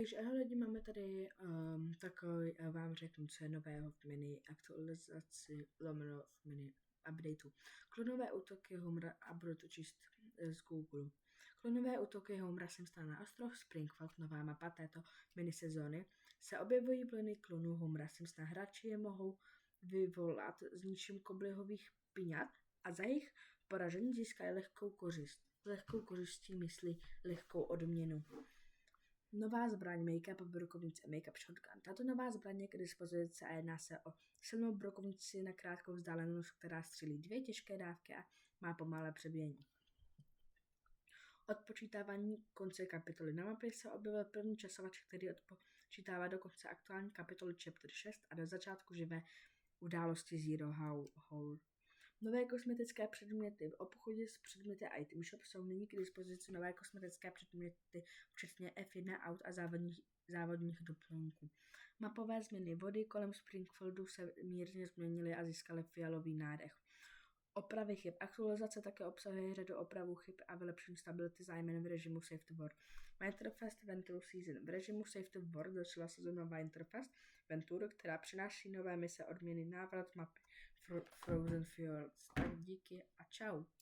Takže ahoj lidi, máme tady takový, vám řeknu, co je nového v mini aktualizaci, lomeno v mini updateu. Klonové útoky Homera a budu to číst z Google. Klonové útoky Homera jsem stál na ostrov Springfield, nová mapa této minisezóny. Se objevují plny klonů Homera Simpsona. Hráči je mohou vyvolat s ničím koblihových piňat a za jejich poražení získají lehkou kořist. Lehkou kořistí myslí lehkou odměnu. Nová zbraň Make-up brokovnice Make-up Shotgun. Tato nová zbraň je k dispozici a jedná se o silnou brokovnici na krátkou vzdálenost, která střílí 2 těžké dávky a má pomalé přebíjení. Odpočítávání konce kapitoly. Na mapě se objevil první časovač, který odpočítává do konce aktuální kapitoly Chapter 6 a do začátku živé události Zero Hour. Nové kosmetické předměty. V obchodě s předměty Item Shop jsou nyní k dispozici nové kosmetické předměty, včetně F1 aut a závodních doplňků. Mapové změny. Vody kolem Springfieldu se mírně změnily a získaly fialový nádech. Opravy chyb. Aktualizace také obsahuje řadu opravů chyb a vylepšení stability zejména v režimu Safety War. Winterfest Venture Season. V režimu Safety War začala sezóna Winterfest Venture, která přináší nové mise, odměny, návrat mapy Frozen Fjords. Tak díky a čau.